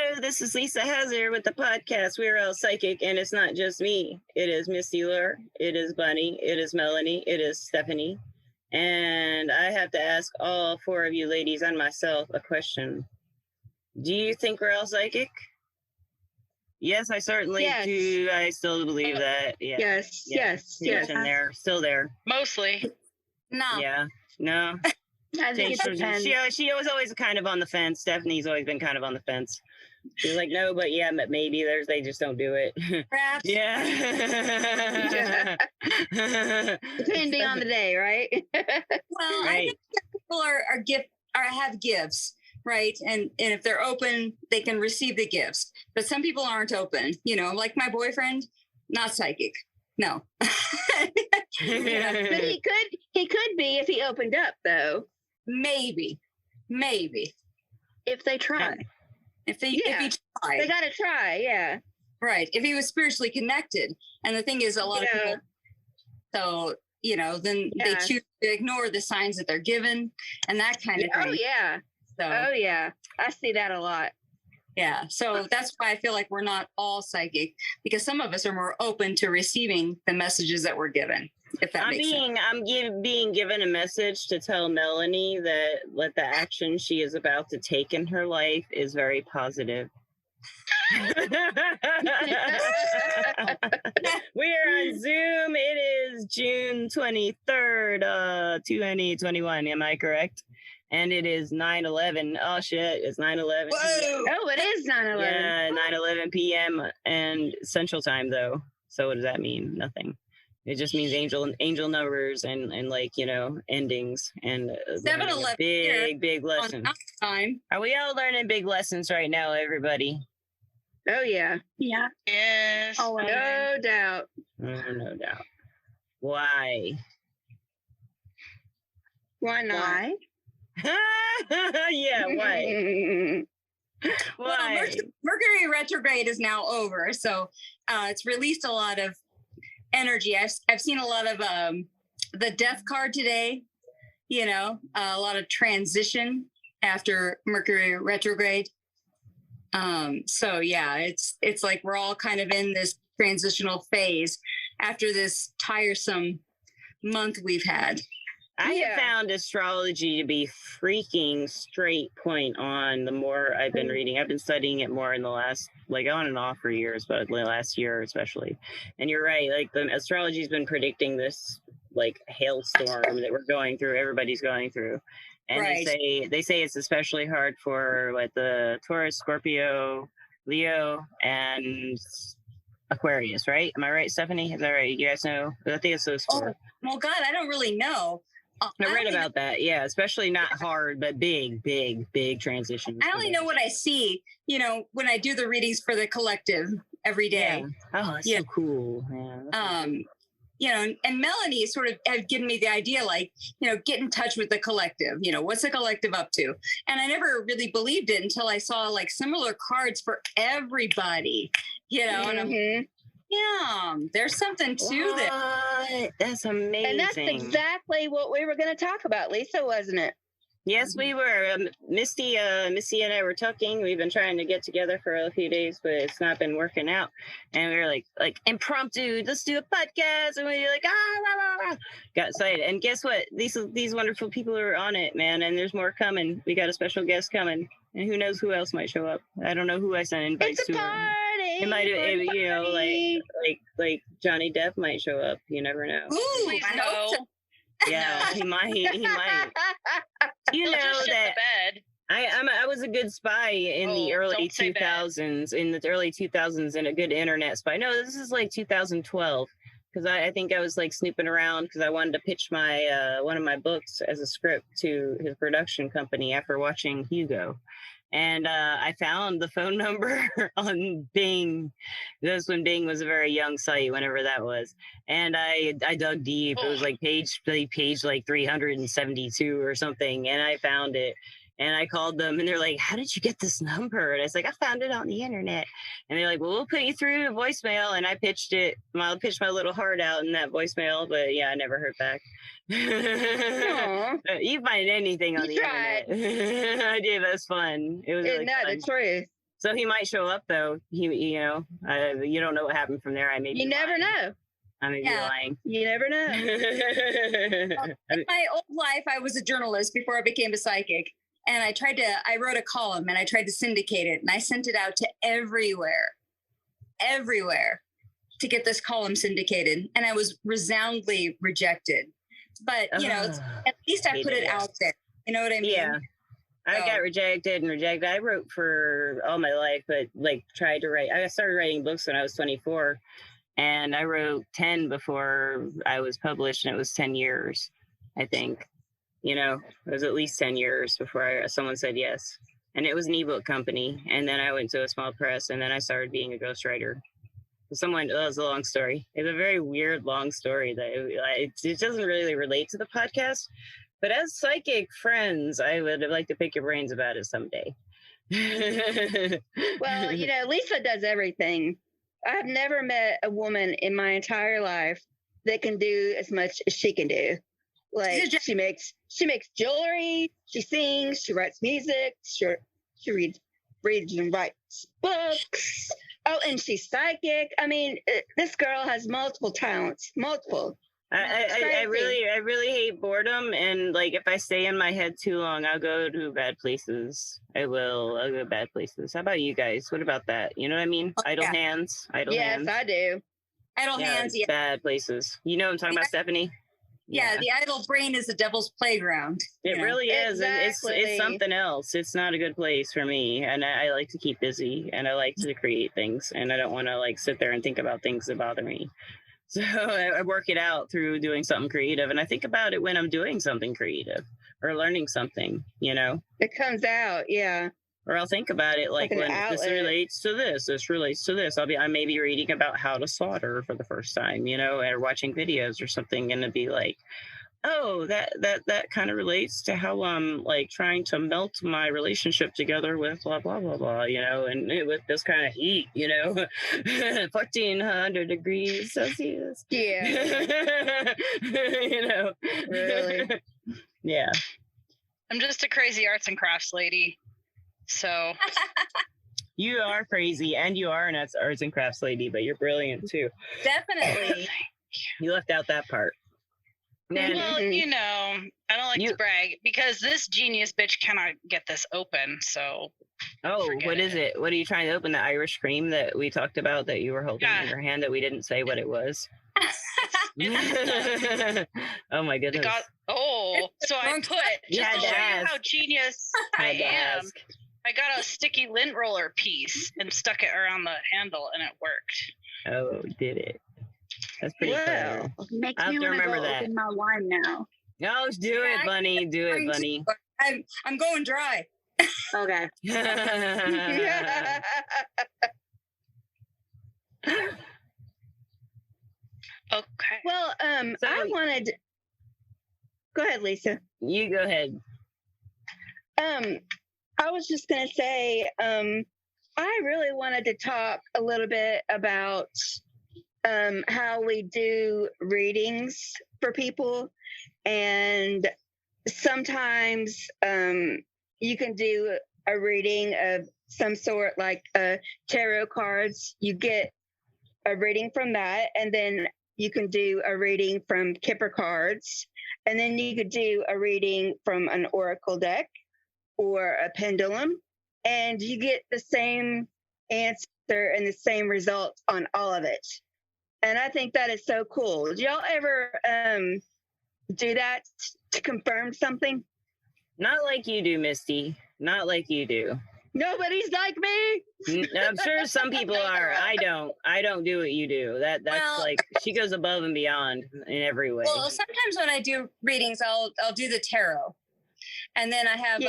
Hello, this is Lisa Hazard with the podcast We're All Psychic, and it's not just me. It is Misty Lure, it is Bunny, it is Melanie, it is Stephanie, and I have to ask all four of you ladies and myself a question. Do you think we're all psychic? Yes, I certainly do. I still believe that. Yeah. Yes. And they're still there. Mostly. No. Yeah. No. I think it depends. She was always kind of on the fence. Stephanie's always been kind of on the fence. She's like, no, but yeah, but maybe they just don't do it. Perhaps. Yeah. Depending on the day, right? Well, Right. I think people have gifts, right? And if they're open, they can receive the gifts. But some people aren't open. Like my boyfriend, not psychic. No. Yeah, but he could be if he opened up, though. Maybe. If they try. If he tried. They gotta try, yeah. Right. If he was spiritually connected. And the thing is, a lot of people, so, then they choose to ignore the signs that they're given and that kind of thing. Oh, yeah. So, I see that a lot. yeah. So that's why I feel like we're not all psychic, because some of us are more open to receiving the messages that we're given, if that makes sense. I'm being given a message to tell Melanie that the action she is about to take in her life is very positive. We are on Zoom. It is June 23rd, 2021. Am I correct? And it is 9/11. Oh shit, it's 9/11. Whoa! Oh, it is 9/11. Yeah, 9/11 p.m. and Central Time though. So what does that mean? Nothing. It just means angel numbers and endings and 7-11 big on lessons. time. Are we all learning big lessons right now, everybody? Oh, yeah. Yeah. Yes. Oh, no doubt. No doubt. Why? Why not? Yeah, why? Well, Why? Mercury retrograde is now over, so it's released a lot of energy. I've seen a lot of the death card today. A lot of transition after Mercury retrograde. So yeah, it's like we're all kind of in this transitional phase after this tiresome month we've had. I have found astrology to be freaking straight point on the more I've been reading. I've been studying it more in the last, on and off for years, but the last year especially. And you're right, the astrology's been predicting this hailstorm that we're going through, everybody's going through. And Right. they say it's especially hard for the Taurus, Scorpio, Leo, and Aquarius, right? Am I right, Stephanie? Is that right? You guys know? I think it's those four. Well, God, I don't really know. I read about that, yeah, especially not hard, but big transitions. I only know what I see, when I do the readings for the collective every day. Yeah. Oh, that's so cool. Yeah, And Melanie sort of had given me the idea, get in touch with the collective. What's the collective up to? And I never really believed it until I saw similar cards for everybody, and I'm, yeah, there's something to that. That's amazing. And that's exactly what we were going to talk about, Lisa, wasn't it? Yes, we were. Misty and I were talking. We've been trying to get together for a few days, but it's not been working out. And we were like impromptu, let's do a podcast. And we were like, got excited. And guess what? These wonderful people are on it, man. And there's more coming. We got a special guest coming. And who knows who else might show up. I don't know who I sent invites It's a to. party. It might have, like Johnny Depp might show up. You never know. Ooh, Please I no. hope so. Yeah, he might. You He'll know just shit that the bed. I was a good spy in the early don't say bad. 2000s. In the early 2000s, and a good internet spy. No, this is 2012. Because I think I was snooping around because I wanted to pitch my one of my books as a script to his production company after watching Hugo. And I found the phone number on Bing. This when Bing was a very young site, whenever that was. And I dug deep. It was page 372 or something. And I found it. And I called them and they're like, how did you get this number? And I was like, I found it on the internet. And they're like, well, we'll put you through to voicemail. And I pitched my little heart out in that voicemail. But yeah, I never heard back. You find anything on the internet. I did. It was fun. It was really fun. The truth. So he might show up though. You don't know what happened from there. You never know. I may be lying. You never know. In my old life, I was a journalist before I became a psychic. And I wrote a column and I tried to syndicate it. And I sent it out to everywhere to get this column syndicated. And I was resoundingly rejected. But, at least I put it out there. You know what I mean? Yeah. I got rejected. I wrote for all my life, but tried to write. I started writing books when I was 24. And I wrote 10 before I was published, and it was 10 years, I think. It was at least 10 years before someone said yes. And it was an ebook company. And then I went to a small press, and then I started being a ghostwriter. That was a long story. It's a very weird, long story that it doesn't really relate to the podcast. But as psychic friends, I would like to pick your brains about it someday. Well, Lisa does everything. I have never met a woman in my entire life that can do as much as she can do. Like she makes jewelry, she sings, she writes music, she reads and writes books. Oh, and she's psychic. I mean, this girl has multiple talents, multiple. I really hate boredom, and if I stay in my head too long, I'll go to bad places. I'll go to bad places. How about you guys? What about that? You know what I mean? Idle hands. Yes, I do. Idle hands. Yeah. Bad places. You know what I'm talking about, Stephanie? Yeah, the idle brain is the devil's playground. It really is. Exactly. It's something else. It's not a good place for me. And I like to keep busy, and I like to create things, and I don't want to sit there and think about things that bother me. So I work it out through doing something creative. And I think about it when I'm doing something creative or learning something, It comes out, yeah. Or I'll think about it when outlet. This relates to this. I may be reading about how to solder for the first time, or watching videos or something, and it'd be like, oh, that kind of relates to how I'm trying to melt my relationship together with blah blah blah blah, and with this kind of heat, 1400 degrees Celsius. Yeah. Really. Yeah. I'm just a crazy arts and crafts lady. So you are crazy, and you are an arts and crafts lady, but you're brilliant too. Definitely. You left out that part. Well, I don't like to brag because this genius bitch cannot get this open. So, what is it? What are you trying to open? The Irish cream that we talked about that you were holding in your hand that we didn't say what it was. Oh my goodness! So I put just to show you how genius I am. I got a sticky lint roller piece and stuck it around the handle, and it worked. Oh, did it? That's pretty clever. Makes I have me to want to remember go that. open my wine now. No, do it, Bunny. Do it, Bunny. I'm going dry. Okay. Okay. Well, I wanted. Go ahead, Lisa. You go ahead. I was just going to say, I really wanted to talk a little bit about how we do readings for people. And sometimes you can do a reading of some sort, like tarot cards. You get a reading from that, and then you can do a reading from Kipper cards, and then you could do a reading from an oracle deck or a pendulum, and you get the same answer and the same results on all of it. And I think that is so cool. Do y'all ever do that to confirm something? Not like you do, Misty. Not like you do. Nobody's like me. I'm sure some people are. I don't do what you do. That's she goes above and beyond in every way. Well, sometimes when I do readings, I'll do the tarot, and then I have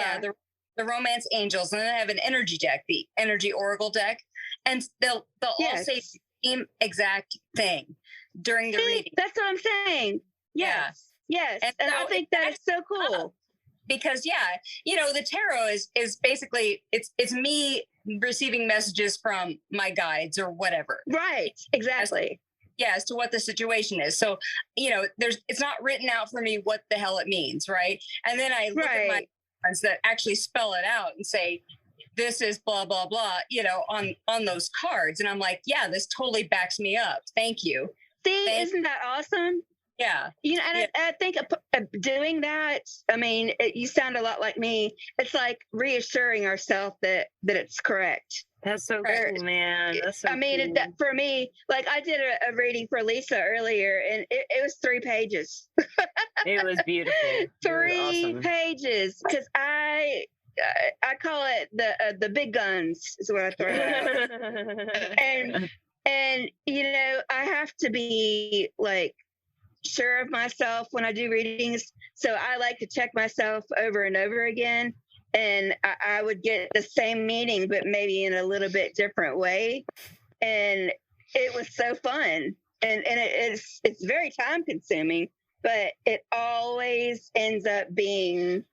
the romance angels, and then I have an energy deck, the energy oracle deck, and they'll all say the same exact thing during the reading. That's what I'm saying. Yes. And I think that is so cool. Because the tarot is basically it's me receiving messages from my guides or whatever. Right. Exactly. As to what the situation is. So, it's not written out for me what the hell it means, right? And then I look at my ones that actually spell it out and say, this is blah, blah, blah, on those cards. And I'm like, yeah, this totally backs me up. Thank you. See, isn't that awesome? Yeah. And I think doing that, I mean, you sound a lot like me. It's like reassuring ourselves that it's correct. That's so cool, man. That's so cool. For me, like I did a reading for Lisa earlier, and it was 3 pages. It was beautiful. 3 pages, because I call it the big guns is what I throw out. and I have to be like sure of myself when I do readings, so I like to check myself over and over again. And I would get the same meaning, but maybe in a little bit different way. And it was so fun. And it's very time consuming, but it always ends up being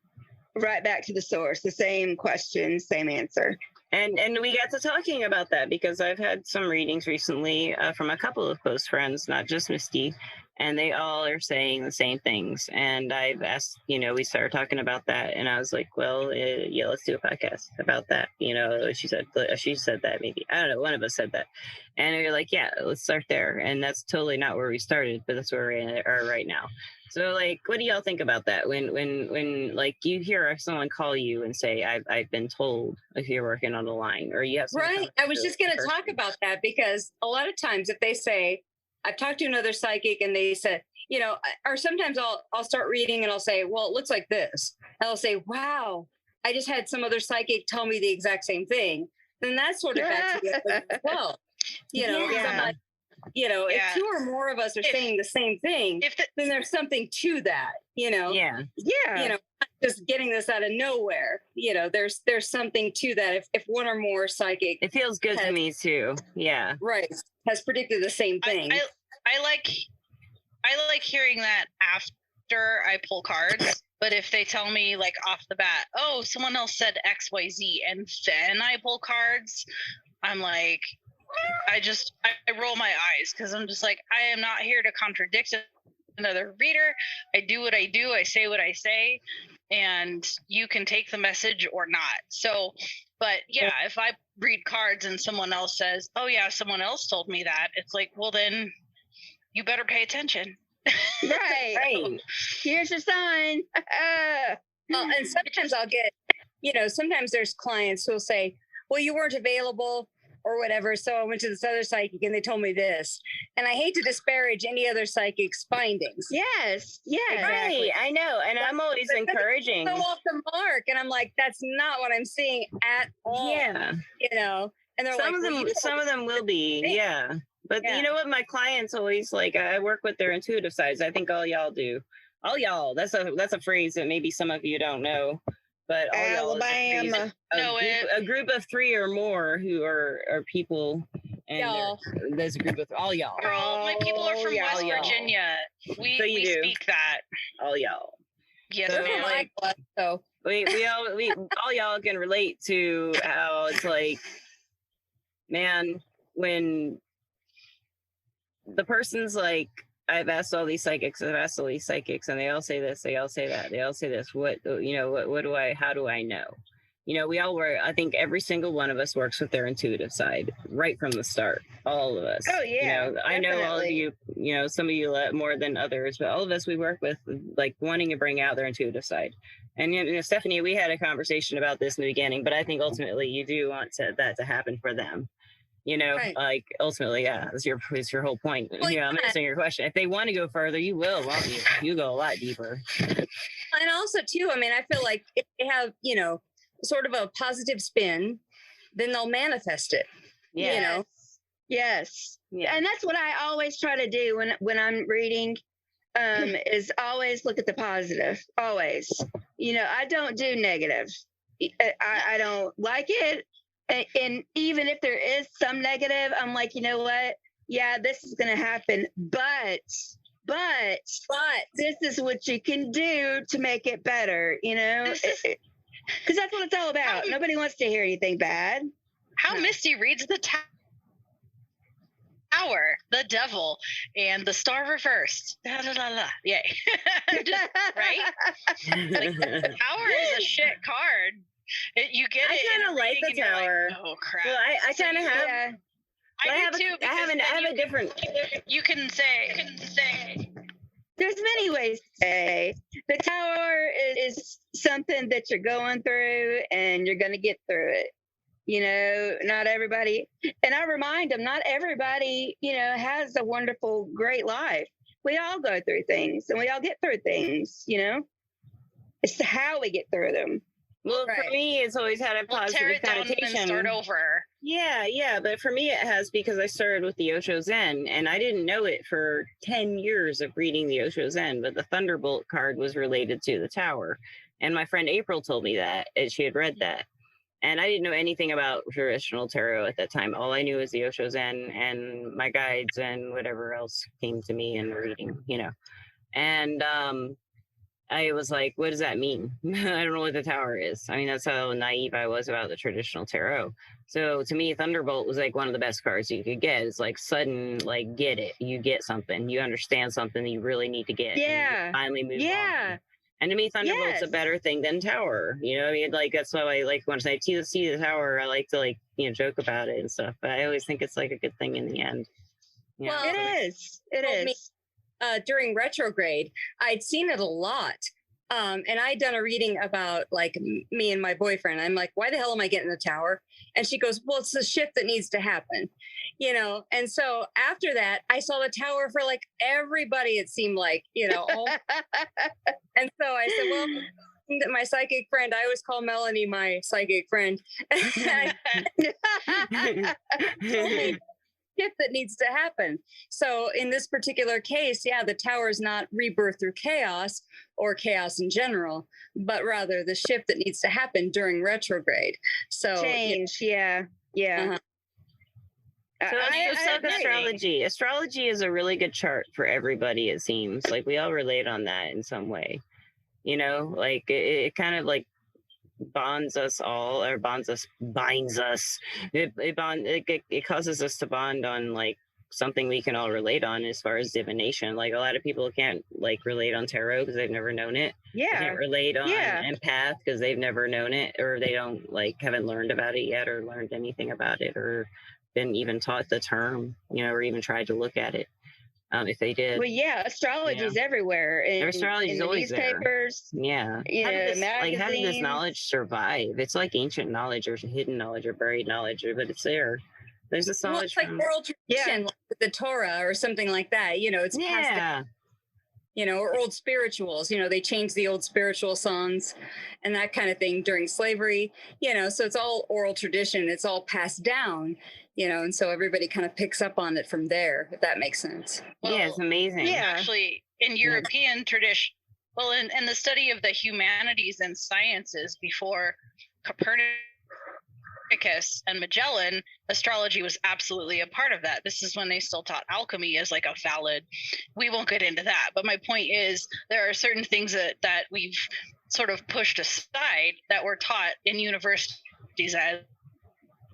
right back to the source, the same question, same answer. And we got to talking about that because I've had some readings recently from a couple of close friends, not just Misty, and they all are saying the same things. And I've asked, we started talking about that, and I was like, well, yeah, let's do a podcast about that. She said that, maybe, I don't know, one of us said that, and we were like, yeah, let's start there. And that's totally not where we started, but that's where we are right now. So, like, what do y'all think about that? When like you hear someone call you and say, I've been told if you're working on the line, or you have right. I was just going to talk about that, because a lot of times if they say, I've talked to another psychic and they said, or sometimes I'll start reading and I'll say, well, it looks like this. And I'll say, wow, I just had some other psychic tell me the exact same thing. Then that's sort of backs me up as well. I'm like, if 2 or more of us are saying the same thing, then there's something to that, Yeah. Not just getting this out of nowhere. There's something to that. If 1 or more psychic, it feels good to me too. Yeah. Right. Has predicted the same thing. I like hearing that after I pull cards. But if they tell me like off the bat, oh, someone else said XYZ, and then I pull cards, I'm like, I roll my eyes, because I'm just like, I am not here to contradict another reader. I do what I do. I say what I say, and you can take the message or not. So, but yeah, if I read cards and someone else says, oh yeah, someone else told me that, it's like, well, then you better pay attention. Right. Here's your sign. And sometimes I'll get, sometimes there's clients who'll say, well, you weren't available or whatever, so I went to this other psychic and they told me this. And I hate to disparage any other psychic's findings. Yes. Exactly. Right, I know. And I'm always encouraging. So off the mark. And I'm like, that's not what I'm seeing at all. Yeah. And they're some of them will be. Yeah. But you know what? My clients always like, I work with their intuitive sides. I think all y'all do. All y'all. That's a phrase that maybe some of you don't know. But all Alabama. A group of 3 or more who are people, and there's a group of all y'all. My people are from West Virginia. We speak that. All y'all. Yes, ma'am. So we all y'all can relate to how it's like, man, when the person's like, I've asked all these psychics, and they all say this, they all say that, they all say this. What how do I know? We all work. I think every single one of us works with their intuitive side right from the start. All of us. Oh yeah. I know all of you, some of you more than others, but all of us, we work with like wanting to bring out their intuitive side. And Stephanie, we had a conversation about this in the beginning, but I think ultimately you do want that to happen for them. Right. Like ultimately, yeah, it's your whole point. Well, I'm answering your question. If they want to go further, you will, won't you? You go a lot deeper. And also too, I mean, I feel like if they have, sort of a positive spin, then they'll manifest it. Yeah. Yes. Yeah. And that's what I always try to do when I'm reading, is always look at the positive. Always. I don't do negative. I don't like it. And even if there is some negative, I'm like, you know what? Yeah, this is going to happen. But this is what you can do to make it better, because that's what it's all about. Nobody wants to hear anything bad. How Misty reads the tower, the devil, and the star reversed. Da, da, da, da. Yay. Right? Like, the tower is a shit card. You get I it. in kind a of like reading the and you're like, tower. oh crap! Well, I So kind of have. Yeah. I I have do too. I Because have then a different. you can say. There's many ways to say the tower is something that you're going through and you're going to get through it. You know, not everybody, and I remind them, not everybody, you know, has a wonderful, great life. We all go through things and we all get through things, you know, it's how we get through them. Well, for Right. me, it's always had a We'll tear positive it down and connotation. start over. Yeah, but for me, it has because I started with the Osho Zen, and I didn't know it for 10 years of reading the Osho Zen, but the Thunderbolt card was related to the tower. And my friend April told me that, and she had read that. And I didn't know anything about traditional tarot at that time. All I knew was the Osho Zen and my guides and whatever else came to me in reading, you know. And I was like, what does that mean? I don't know what the tower is. I mean, that's how naive I was about the traditional tarot. So to me, Thunderbolt was like one of the best cards you could get. It's like sudden, like get it. You get something. You understand something that you really need to get. Yeah. And you finally move Yeah. on. And to me, Thunderbolt's a Yes. better thing than Tower. You know, I mean, like that's why I like when I see the Tower, I like to like joke about it and stuff. But I always think it's like a good thing in the end. You know, Well, so It is. It told me- is. During retrograde, I'd seen it a lot. And I'd done a reading about like me and my boyfriend. I'm like, why the hell am I getting the tower? And she goes, well, it's the shift that needs to happen, you know? And so after that, I saw the tower for like everybody, it seemed like, you know, all. And so I said, well, my psychic friend, I always call Melanie my psychic friend. Only shift that needs to happen. So in this particular case, yeah, the tower is not rebirth through chaos or chaos in general, but rather the shift that needs to happen during retrograde. So Change. Yeah. Yeah. Uh-huh. So agree. astrology. Astrology is a really good chart for everybody, it seems. Like we all relate on that in some way. You know, like it kind of like binds us. It causes us to bond on like something we can all relate on as far as divination. Like a lot of people can't like relate on tarot because they've never known it. They Yeah. can't relate on Yeah. empath because they've never known it, or they don't like haven't learned about it yet, or learned anything about it, or been even taught the term, or even tried to look at it. If they did. Well, yeah, astrology is everywhere. Astrology is in the always there. newspapers. Yeah. You How know, did how did this magazines. knowledge survive? It's like ancient knowledge or hidden knowledge or buried knowledge, but it's there. There's this well, knowledge it's like from... oral tradition, like with the Torah or something like that. You know, it's passed down, or old spirituals. You know, they changed the old spiritual songs and that kind of thing during slavery. So it's all oral tradition. It's all passed down. And so everybody kind of picks up on it from there, if that makes sense. Yeah, it's amazing. Yeah. Actually, in European tradition, well, in the study of the humanities and sciences before Copernicus and Magellan, astrology was absolutely a part of that. This is when they still taught alchemy as like a valid. We won't get into that, but my point is there are certain things that we've sort of pushed aside that were taught in universities as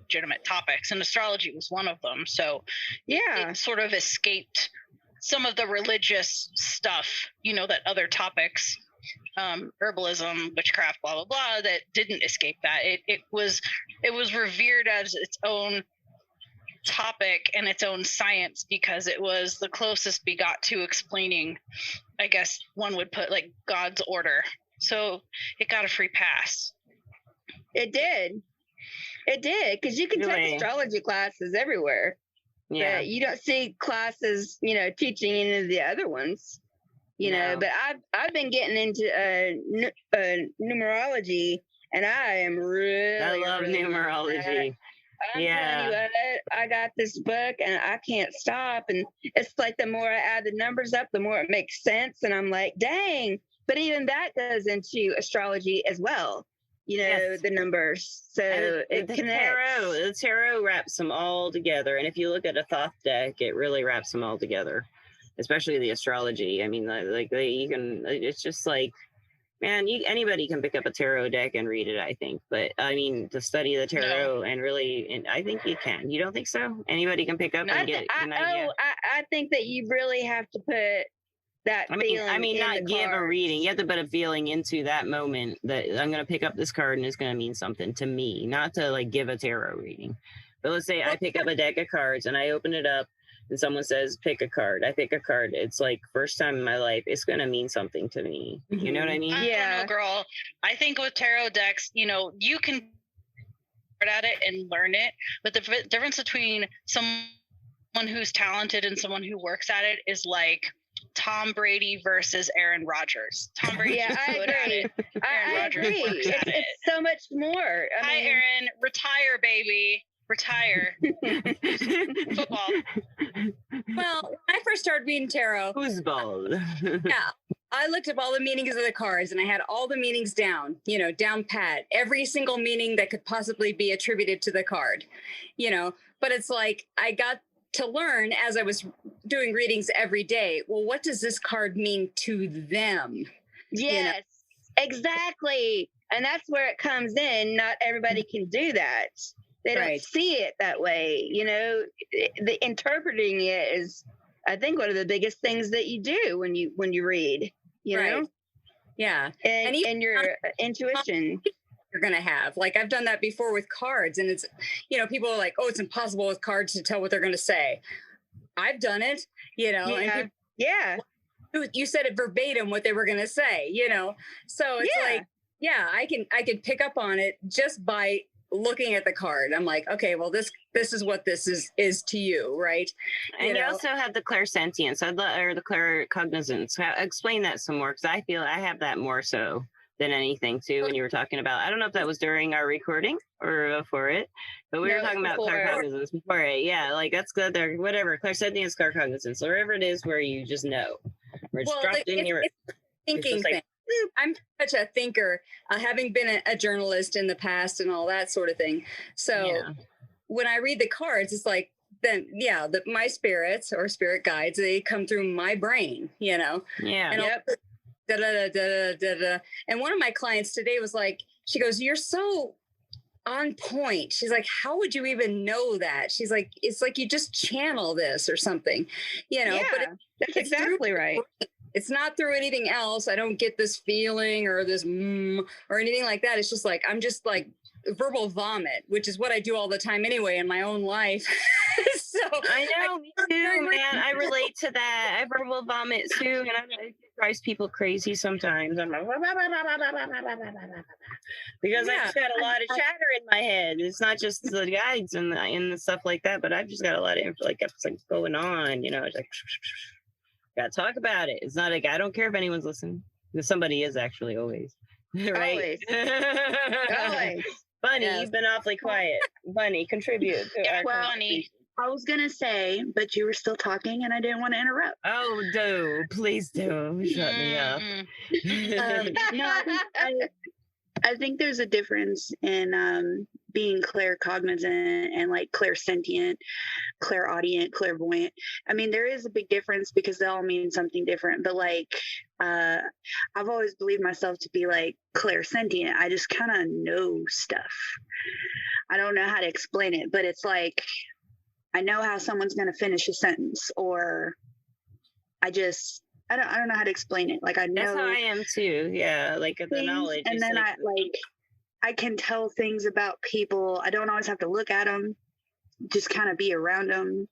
legitimate topics, and astrology was one of them. So it sort of escaped some of the religious stuff, that other topics, herbalism, witchcraft, blah blah blah, that didn't escape that. It was revered as its own topic and its own science because it was the closest we got to explaining, I guess one would put, like God's order. So it got a free pass. It did, because you can take astrology classes everywhere. Yeah. But you don't see classes, teaching any of the other ones. But I've been getting into numerology, and I am really. I love numerology. I'm telling you what, I got this book and I can't stop. And it's like the more I add the numbers up, the more it makes sense. And I'm like, dang. But even that goes into astrology as well. The numbers. So it connects. The tarot wraps them all together. And if you look at a Thoth deck, it really wraps them all together, especially the astrology. I mean, it's just like, man, anybody can pick up a tarot deck and read it, I think. But I mean, to study the tarot and I think you can. You don't think so? Anybody can pick up and get an idea? I think that you really have to put that feeling. I mean, in not the give a cards. reading. You have to put a feeling into that moment that I'm going to pick up this card and it's going to mean something to me, not to like give a tarot reading. But let's say I pick up a deck of cards and I open it up and someone says, pick a card. I pick a card. It's like first time in my life, it's going to mean something to me. You know what I mean? I don't know, girl. I think with tarot decks, you know, you can start at it and learn it, but the difference between someone who's talented and someone who works at it is like Tom Brady versus Aaron Rodgers. Tom Brady Yeah, I good at agree. it. I Rodgers agree. works at it. It's so much more. Hi, Aaron. Retire, baby. Retire. Football. Well, when I first started reading tarot, Who's bald? yeah, I looked up all the meanings of the cards and I had all the meanings down, you know, down pat, every single meaning that could possibly be attributed to the card, you know, but it's like I got to learn as I was doing readings every day. Well, what does this card mean to them? Yes, You know? exactly. And that's where it comes in. Not everybody can do that. They don't Right. see it that way. You know, the interpreting it is, I think, one of the biggest things that you do when you read. You know, Right. Yeah. and even your intuition. You're going to have, like, I've done that before with cards, and it's, you know, people are like, oh, it's impossible with cards to tell what they're going to say. I've done it, you know, and Yeah. you said it verbatim what they were going to say, you know, so it's like, yeah, I can pick up on it just by looking at the card. I'm like, okay, well, this is what this is to you, right? And you know? also have the clairsentience, or the claircognizance. Explain that some more, because I feel I have that more so than anything too. When you were talking about, I don't know if that was during our recording or before it, but we were talking about claircognizance before it. Yeah, like that's good there. Whatever, clairsentience, claircognizance, wherever it is where you just know, where it's dropped in your thinking thing. Like, I'm such a thinker, having been a journalist in the past and all that sort of thing. So when I read the cards, it's like, then my spirits or spirit guides, they come through my brain, you know. Yeah. And da, da, da, da, da, da. And one of my clients today was like, she goes, "You're so on point." She's like, "How would you even know that?" She's like, "It's like you just channel this or something, you know." Yeah, but that's exactly right. It's not through anything else. I don't get this feeling or this or anything like that. It's just like, I'm just like verbal vomit, which is what I do all the time anyway in my own life. So I know, me too, man. I relate to that. I verbal vomit too, and it drives people crazy sometimes. I'm like, because I just got a lot of chatter in my head. It's not just the guides and the stuff like that, but I've just got a lot of like going on. You know, it's like gotta talk about it. It's not like I don't care if anyone's listening, because somebody is actually always. Right? Always. Bunny, you've been awfully quiet. Bunny, contribute. Bunny. I was gonna say, but you were still talking, and I didn't want to interrupt. Oh, do please do shut me up. No, I think there's a difference in being claircognizant and like clairsentient, clairaudient, clairvoyant. I mean, there is a big difference because they all mean something different. But like, I've always believed myself to be like clairsentient. I just kind of know stuff. I don't know how to explain it, but it's like I know how someone's going to finish a sentence, or I don't know how to explain it. Like I know that's how I am too. Yeah, like the things, knowledge. and then I can tell things about people. I don't always have to look at them, just kind of be around them.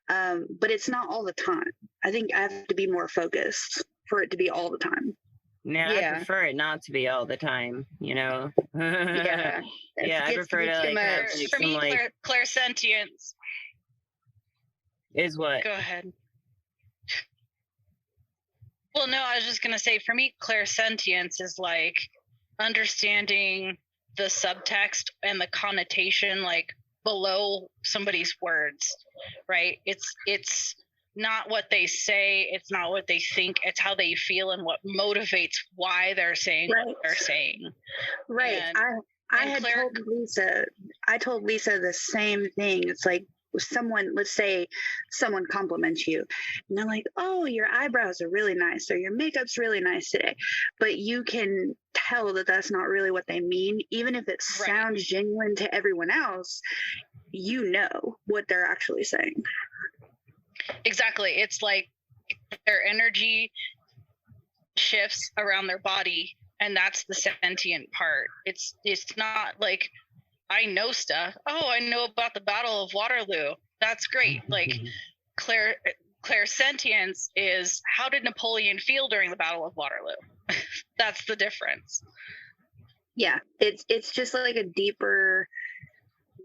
But it's not all the time. I think I have to be more focused for it to be all the time. Now I prefer it not to be all the time. You know. Yeah. I prefer to like have like, for me, some, like, clairsentience is what. Go ahead. Well, no, I was just gonna say, for me, clairsentience is like understanding the subtext and the connotation, like below somebody's words, right? It's not what they say, it's not what they think, it's how they feel and what motivates why they're saying what they're saying. Right. And, I told Lisa the same thing. It's like let's say someone compliments you and they're like, "Oh, your eyebrows are really nice," or "Your makeup's really nice today," but you can tell that that's not really what they mean. Even if it sounds genuine to everyone else, you know what they're actually saying. Exactly. It's like their energy shifts around their body, and that's the sentient part. It's not like I know stuff. Oh, I know about the Battle of Waterloo. That's great. Like clairsentience is, how did Napoleon feel during the Battle of Waterloo? That's the difference. Yeah, it's just like a deeper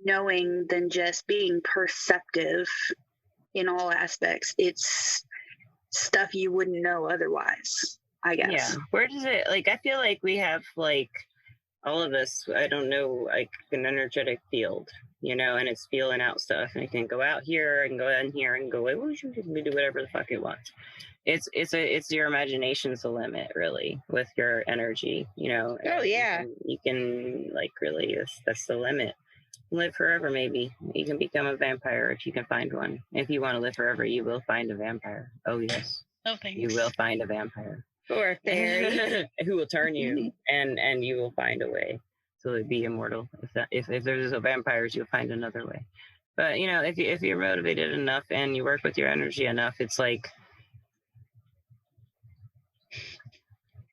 knowing than just being perceptive in all aspects. It's stuff you wouldn't know otherwise, I guess. Yeah. Where does it, like, I feel like we have, like, all of us, I don't know, like an energetic field, you know, and it's feeling out stuff, and it can go out here and go in here and go away. Well, you can do whatever the fuck it wants. It's your imagination's the limit, really, with your energy, you know. Oh yeah. You can like, really, that's the limit. Live forever, maybe. You can become a vampire if you can find one. If you want to live forever, you will find a vampire. Oh yes. No thanks. You will find a vampire. Or a fairy. Who will turn you, and you will find a way to be immortal. If there's no vampires, you'll find another way. But you know, if you're motivated enough and you work with your energy enough, it's like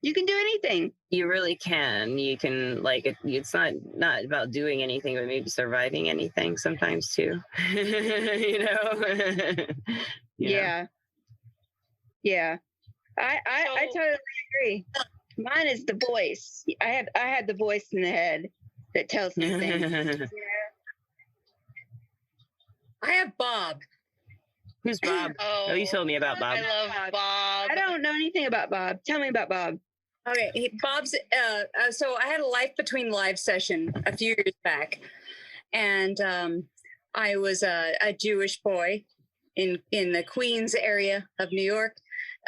You can do anything. you really can. You can, like, it's not about doing anything, but maybe surviving anything sometimes too. You know. Yeah. Yeah. I totally agree. Mine is the voice. I had the voice in the head that tells me things. I have Bob. Who's Bob? Oh, you told me about Bob. I love Bob. I don't know anything about Bob. Tell me about Bob. Okay, Bob's. So I had a Life Between Lives session a few years back, and I was a Jewish boy in the Queens area of New York.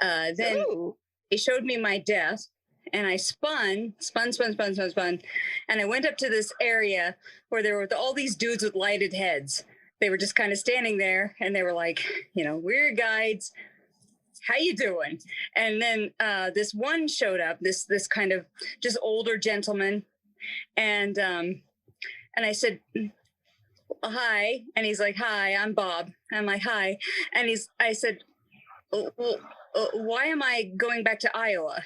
Then Ooh. he showed me my death, and I spun, and I went up to this area where there were all these dudes with lighted heads. They were just kind of standing there, and they were like, you know, we're guides. How you doing? And then this one showed up, this kind of just older gentleman, and I said, hi, and he's like, hi, I'm Bob. I'm like, hi, and I said, why am I going back to Iowa?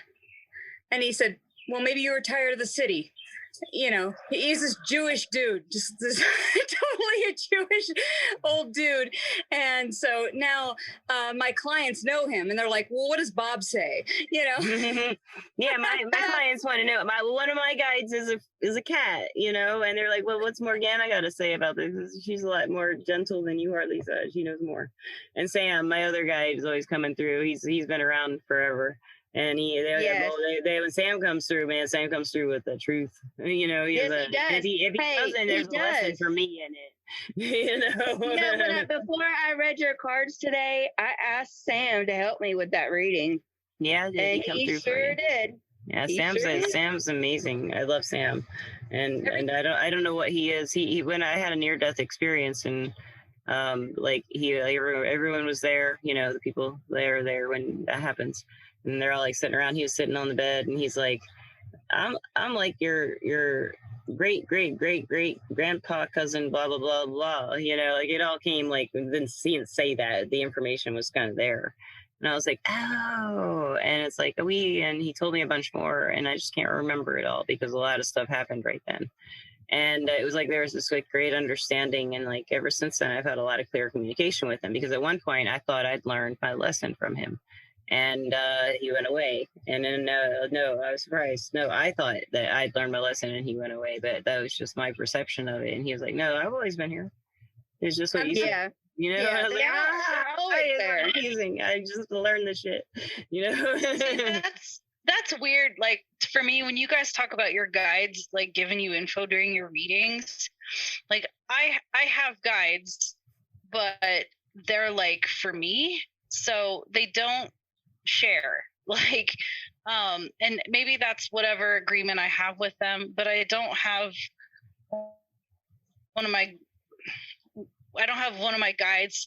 And he said, well, maybe you were tired of the city. You know, he's this Jewish dude, just this totally a Jewish old dude. And so now my clients know him, and they're like, well, what does Bob say? You know? Yeah, my clients want to know. One of my guides is a cat, you know, and they're like, well, what's Morgana got to say about this? She's a lot more gentle than you are, Lisa. She knows more. And Sam, my other guide, is always coming through. He's been around forever. And when Sam comes through, man, Sam comes through with the truth. You know, Yes, he does. If he doesn't, there's a lesson for me in it. You know, before I read your cards today, I asked Sam to help me with that reading. Yeah, and he sure did. Yeah, He Sam's amazing. I love Sam, and I don't know what he is. He when I had a near death experience, and everyone was there. You know, the people there when that happens. And they're all like sitting around. He was sitting on the bed, and he's like, I'm like your great grandpa cousin, blah blah blah blah. You know, like it all came like, didn't say that. The information was kind of there, and I was like, oh, and it's like and he told me a bunch more, and I just can't remember it all because a lot of stuff happened right then. And it was like there was this like great understanding, and like ever since then I've had a lot of clear communication with him, because at one point I thought I'd learned my lesson from him. And he went away. And then no, I was surprised. No, I thought that I'd learned my lesson and he went away, but that was just my perception of it. And he was like, no, I've always been here. It's just what you said. You know, Yeah, I was they're always there. Amazing. I just learned the shit. You know. See, that's weird. Like for me, when you guys talk about your guides, like giving you info during your readings, like I have guides, but they're like for me, so they don't share, like and maybe that's whatever agreement I have with them, but I don't have one of my guides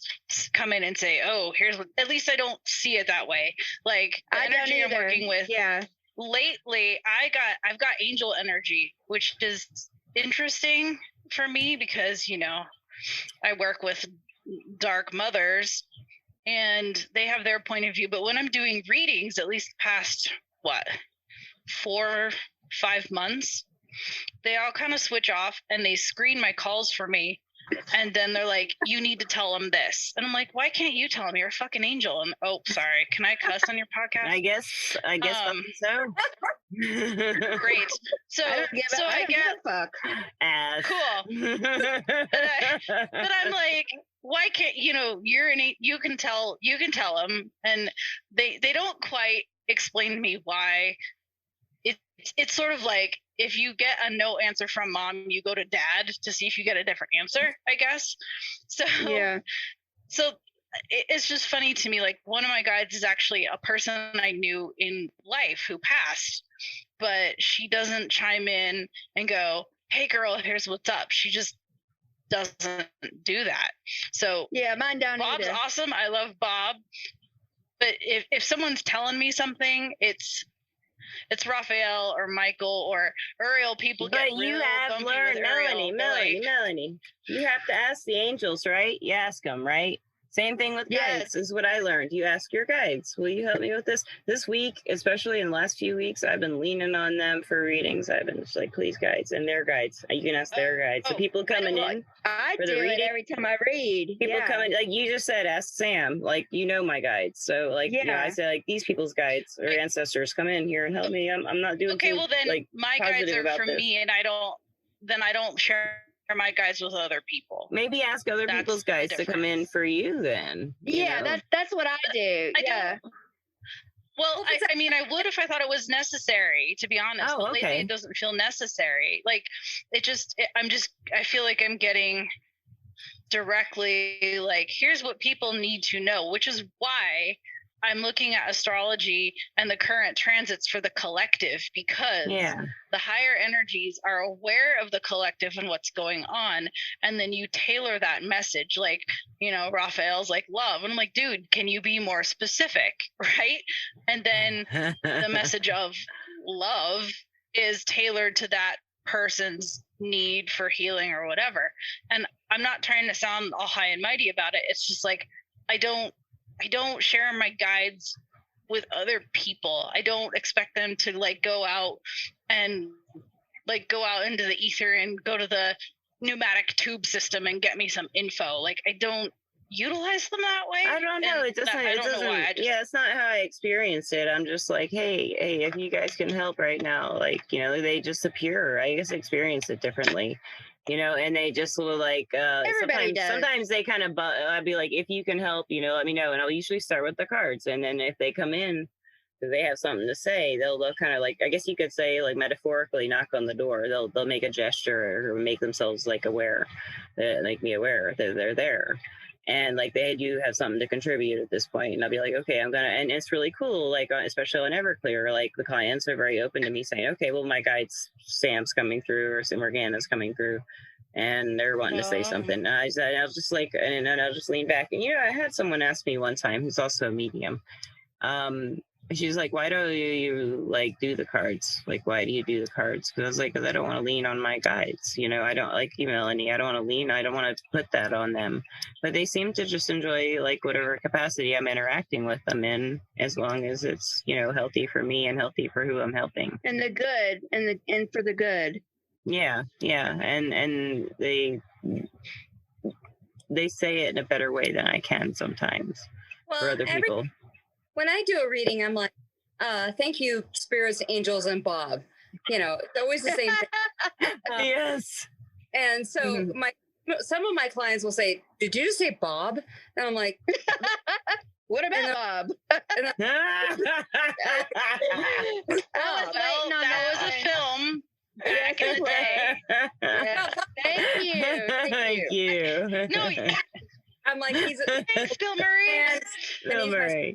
come in and say, oh, here's what, at least I don't see it that way. Like the energy I'm working with. Yeah. Lately I've got angel energy, which is interesting for me because, you know, I work with dark mothers. and they have their point of view. But when I'm doing readings, at least past 4-5 months, they all kind of switch off and they screen my calls for me. And then they're like, you need to tell them this. And I'm like, why can't you tell them? You're a fucking angel. And oh, sorry. Can I cuss on your podcast? I guess so. Great. So I get a fuck. cool. But I'm like, why can't you can tell them, and they don't quite explain to me why. It's sort of like, if you get a no answer from mom, you go to dad to see if you get a different answer, I guess. So Yeah. So it's just funny to me. Like, one of my guides is actually a person I knew in life who passed, but she doesn't chime in and go, hey girl, here's what's up. She just doesn't do that. So Yeah, mine don't Bob's either. awesome. I love Bob. But if someone's telling me something, it's Raphael or Michael or Uriel. People get But you real have bumpy learned, with Uriel. Melanie. You have to ask the angels, right? You ask them, right? Same thing with Yes. guides is what I learned. You ask your guides, will you help me with this? This week, especially in the last few weeks, I've been leaning on them for readings. I've been just like, please, guides, and their guides. You can ask their guides. The people coming in. I for the do it reading? every time I read. People coming, like you just said, ask Sam. Like, my guides. So, like, Yeah. I say, like, these people's guides or ancestors come in here and help me. I'm not doing Okay, too, well then like, my guides positive are about for this. me, and I don't share my guides with other people. Maybe ask other That's people's the guides to come in difference. for you then. you Yeah, know? that's what I do. I Yeah. don't. Well, I mean, I would if I thought it was necessary, to be honest. Oh, But lately okay. it doesn't feel necessary. Like, I feel like I'm getting directly, like, here's what people need to know, which is why I'm looking at astrology and the current transits for the collective, because Yeah. the higher energies are aware of the collective and what's going on, and then you tailor that message. Like, Raphael's like, love, and I'm like, dude, can you be more specific? Right? And then the message of love is tailored to that person's need for healing or whatever. And I'm not trying to sound all high and mighty about it. It's just like, I don't share my guides with other people. I don't expect them to go out into the ether and go to the pneumatic tube system and get me some info. Like, I don't utilize them that way. I don't know. And It doesn't. I don't know why. Yeah, it's not how I experienced it. I'm just like, hey, if you guys can help right now, like, they just appear. I guess I experience it differently, and they just will like. Everybody does. Sometimes they kind of. I'd be like, if you can help, let me know, and I'll usually start with the cards, and then if they come in, if they have something to say, they'll kind of like, I guess you could say, like, metaphorically knock on the door. They'll make a gesture or make themselves like aware, make me aware that they're there. And like they do have something to contribute at this point. And I'll be like, okay, and it's really cool. Like, especially on Everclear, like the clients are very open to me saying, okay, well, my guide's Sam's coming through or Morgana's coming through. And they're wanting to say something. And I'll just like, and then I'll just lean back. And, I had someone ask me one time, who's also a medium. She's like, why don't you like do the cards? Like, why do you do the cards? Because I was like, because I don't want to lean on my guides. I don't like you, Melanie. I don't want to lean. I don't want to put that on them. But they seem to just enjoy like whatever capacity I'm interacting with them in, as long as it's, healthy for me and healthy for who I'm helping. And the good and for the good. Yeah. And they say it in a better way than I can sometimes for other people. When I do a reading, I'm like, thank you, spirits, angels, and Bob. It's always the same thing. Yes. And so some of my clients will say, did you just say Bob? And I'm like, what about Bob? That was a film back in the day. Thank you. No, I'm like, thanks, Bill Murray. Bill Murray.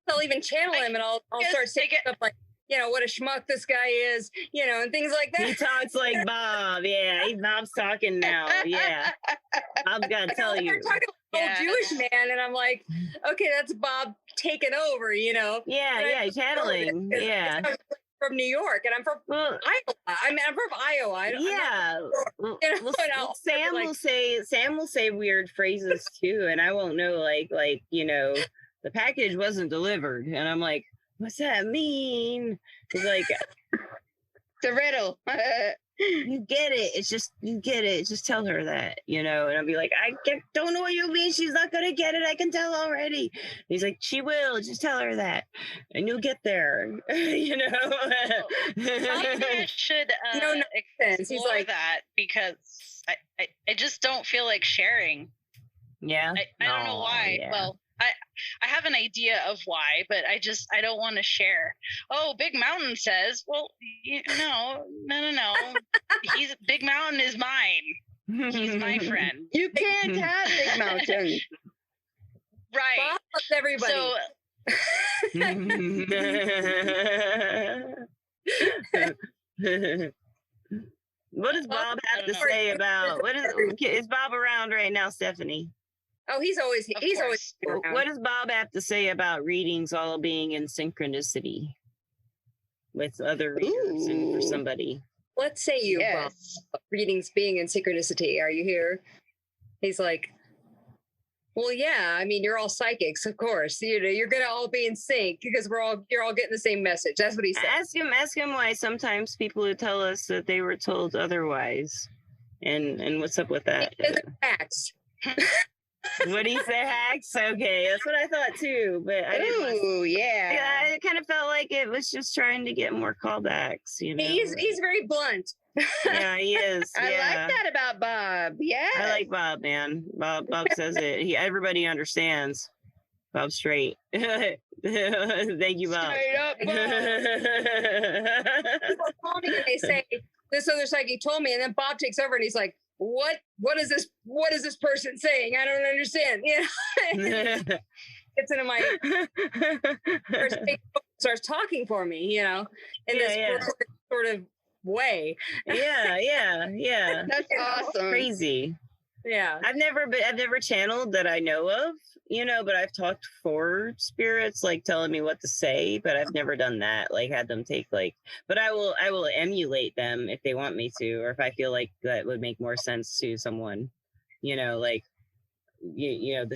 I'll even channel him, and I'll start saying stuff like, what a schmuck this guy is, and things like that. He talks like Bob. Yeah, Bob's talking now. Yeah, Bob's got to tell you. They're talking like old Jewish man, and I'm like, okay, that's Bob taking over, Yeah, channeling. Yeah. from New York, and I'm from Iowa. I mean, I'm from Iowa. Sam will say weird phrases too, and I won't know, like the package wasn't delivered, and I'm like, what's that mean? It's like the riddle. You get it. It's just, you get it. Just tell her that, and I'll be like, don't know what you mean. She's not going to get it. I can tell already. And he's like, she will. Just tell her that. And you'll get there, Maybe I should explore like, that, because I just don't feel like sharing. Yeah. I don't know why. Yeah. Well, I have an idea of why, but I don't want to share. Oh, Big Mountain says, well, no. Big Mountain is mine. He's my friend. You can't have Big Mountain. Right. Bob loves everybody. So what does Bob have to say about, is Bob around right now, Stephanie? Oh, he's always around. What does Bob have to say about readings all being in synchronicity with other readers and for somebody? What say you, Bob? Readings being in synchronicity. Are you here? He's like, well, yeah. I mean, you're all psychics, of course. You're gonna all be in sync because you're all getting the same message. That's what he said. Ask him why sometimes people who tell us that they were told otherwise, and what's up with that? Facts. What do you say, hacks? Okay, that's what I thought too. But I kind of felt like it was just trying to get more callbacks. He's very blunt. Yeah, he is. I like that about Bob. Yeah, I like Bob, man. Bob says it. Everybody understands. Bob's straight. Thank you, Bob. Straight up, Bob. People call me and they say, this other psychic told me, and then Bob takes over and he's like, what is this person saying? I don't understand. Gets into my starts talking for me, in this sort of way. Yeah. That's awesome. Crazy. Yeah. I've never channeled that I know of, but I've talked for spirits, like telling me what to say, but I've never done that, like had them take but I will emulate them if they want me to, or if I feel like that would make more sense to someone, the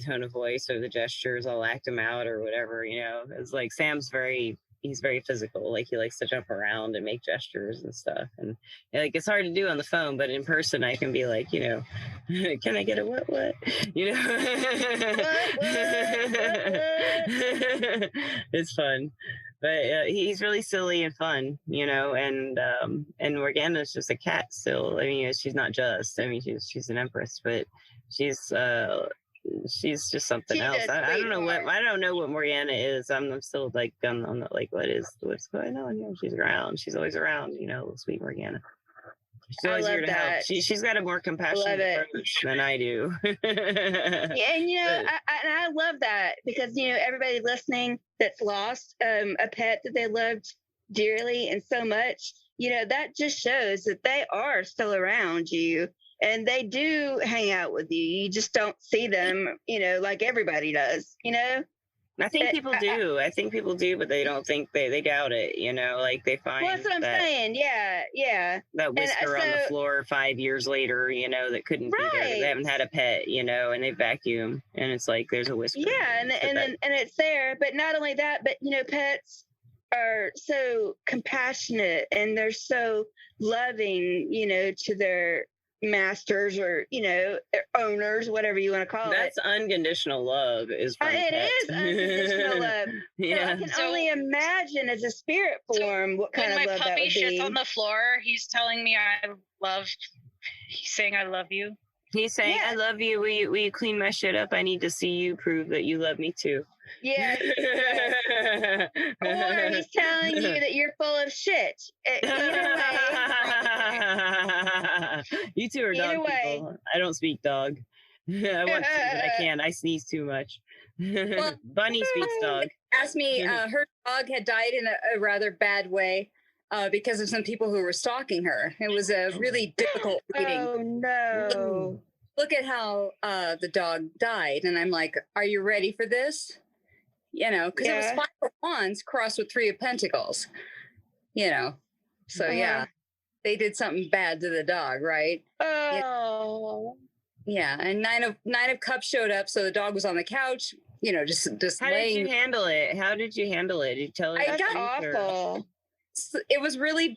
tone of voice or the gestures, I'll act them out or whatever, it's like Sam's he's very physical. Like he likes to jump around and make gestures and stuff. And it's hard to do on the phone, but in person I can be like, can I get a what? It's fun. But he's really silly and fun, and Morgana's just a cat still. I mean, she's not just. I mean, she's an empress, but she's just something else. I don't know what Morgana is. I'm still like I'm not like what's going on. She's around. She's always around. Sweet Morgana. She's always here to help. She's got a more compassionate approach than I do. Yeah, and I love that because everybody listening that's lost a pet that they loved dearly and so much, that just shows that they are still around you. And they do hang out with you. You just don't see them, like everybody does, I think people do. I think people do, but they don't think they doubt it, like they find well, that's what I'm saying. Yeah. That whisker on the floor 5 years later, that couldn't be there. They haven't had a pet, and they vacuum and it's like there's a whisker. Yeah, and it's there. But not only that, but pets are so compassionate and they're so loving, to their masters or their owners, whatever you want to call it. That's unconditional love. It is unconditional love. Yeah. So I can only imagine as a spirit form what kind of love that would be. When my puppy shits on the floor, he's telling me he's saying I love you. He's saying I love you. Will you clean my shit up? I need to see you prove that you love me too. Yeah. Or he's telling you that you're full of shit. Either way. You two are dog people. I don't speak dog. I want to, but I can't. I sneeze too much. Bunny speaks dog. Asked me, her dog had died in a rather bad way because of some people who were stalking her. It was a really difficult reading. Oh, no. Look at how the dog died. And I'm like, are you ready for this? Because it was 5 of Wands crossed with 3 of Pentacles. you know. So yeah, they did something bad to the dog, right? Oh. Yeah, and nine of cups showed up, so the dog was on the couch, you know, just How laying. did you handle it? How did you handle it? Did you tell her? I That's got awful. it was really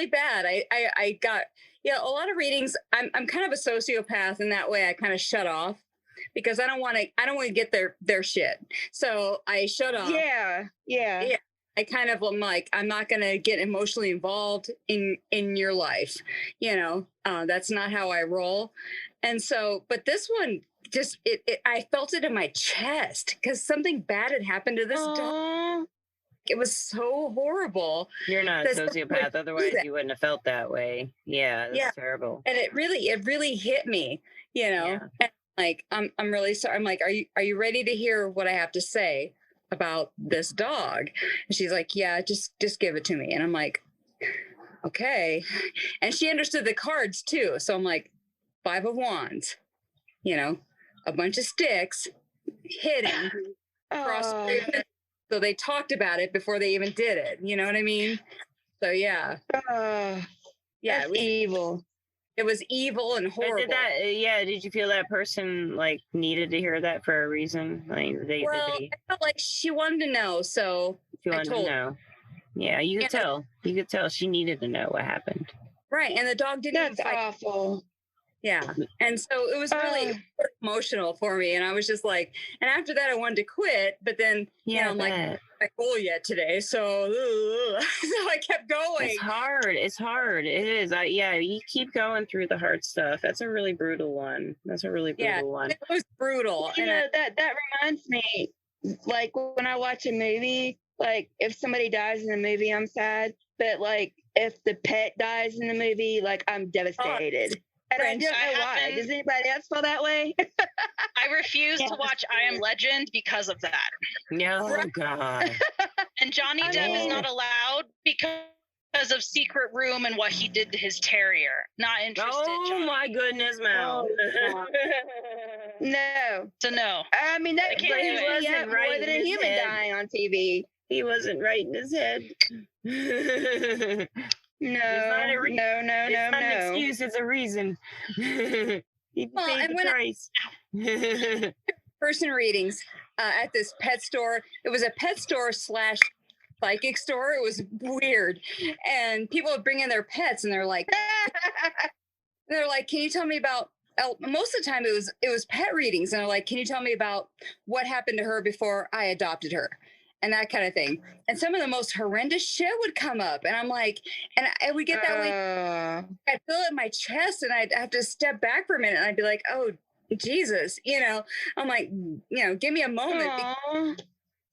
bad. I got a lot of readings. I'm kind of a sociopath in that way. I kind of shut off because I don't want to get their shit. So I shut off. Yeah. I kind of am like, I'm not going to get emotionally involved in your life. You know, that's not how I roll. And so, but this one just, I felt it in my chest because something bad had happened to this dog. It was so horrible. You're not a sociopath, otherwise you wouldn't have felt that way. Yeah, that's terrible. And it really hit me, you know. Yeah. And like, I'm really sorry. I'm like, are you ready to hear what I have to say about this dog? And she's like, yeah, just give it to me. And I'm like, okay. And she understood the cards too. So I'm like, 5 of Wands, you know, a bunch of sticks, hitting, cross. So they talked about it before they even did it. You know what I mean? So yeah. Yeah, it was evil. It was evil and horrible. Did you feel that person like needed to hear that for a reason? Like I felt like she wanted to know, so she wanted to know. Yeah, you could tell. You could tell she needed to know what happened. Right, and the dog didn't. That's awful. Yeah, and so it was really emotional for me, and I was just like, and after that I wanted to quit, but then I'm like, I'm not goal yet today, so so I kept going. It's hard. It is. You keep going through the hard stuff. That's a really brutal one. One. It was brutal. You know, that reminds me, like when I watch a movie, like if somebody dies in the movie, I'm sad, but like if the pet dies in the movie, like I'm devastated. And I don't know why. Does anybody else feel that way? I refuse to watch I Am Legend because of that. No, God. And Johnny Depp is not allowed because of Secret Room and what he did to his terrier. Not interested. Oh my goodness, Mel. No. So no. I mean, that he wasn't right more than a human dying on TV. He wasn't right in his head. No. It's not an excuse, it's a reason. He paid the price. Person readings at this pet store. It was a pet store / psychic store. It was weird. And people would bring in their pets and they're like, can you tell me about, most of the time it was pet readings. And they're like, can you tell me about what happened to her before I adopted her? And that kind of thing. And some of the most horrendous shit would come up. And I'm like, and I would get that way. I'd feel it in my chest and I'd have to step back for a minute. And I'd be like, oh, Jesus, you know, I'm like, you know, give me a moment.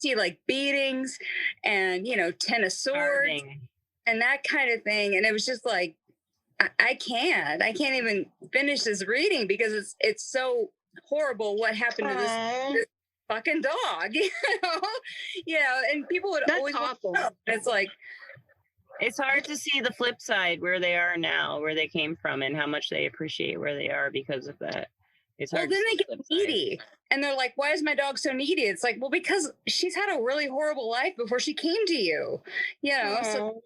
See like beatings and, you know, 10 of swords and that kind of thing. And it was just like, I can't even finish this reading because it's so horrible what happened to this fucking dog, you know, and people would always awful. It's like, it's hard to see the flip side where they are now, where they came from and how much they appreciate where they are because of that. It's hard. Well, then they get needy and they're like, why is my dog so needy? It's like, well, because she's had a really horrible life before she came to you, you know. So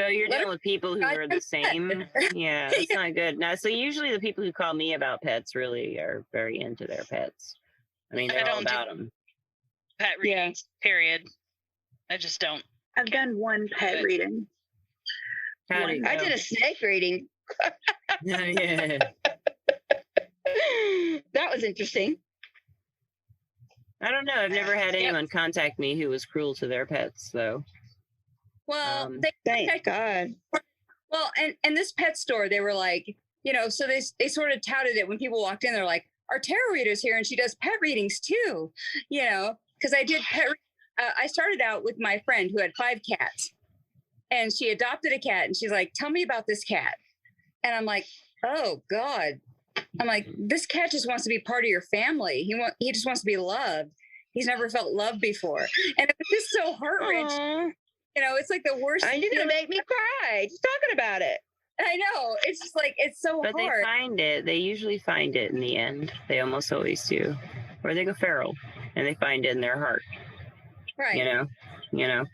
you're dealing with people who are the same. Yeah, that's not good. Now, so usually the people who call me about pets really are very into their pets. I mean, they're all about them. Pet readings, period. I just don't. I've done one pet reading. I did a snake reading. Yeah. That was interesting. I don't know. I've never had anyone contact me who was cruel to their pets, though. Well, thank God. Well, and this pet store, they were like, you know, so they sort of touted it when people walked in. They're like, our tarot reader's here and she does pet readings too, you know, because I did I started out with my friend who had 5 cats and she adopted a cat and she's like, tell me about this cat. And I'm like, oh God. I'm like, this cat just wants to be part of your family. He just wants to be loved. He's never felt love before. And it was just so heart-wrenching. You know, it's like the worst. You're going to make me cry just talking about it. I know. It's just like, it's so hard. But they find it. They usually find it in the end. They almost always do. Or they go feral and they find it in their heart. Right. You know?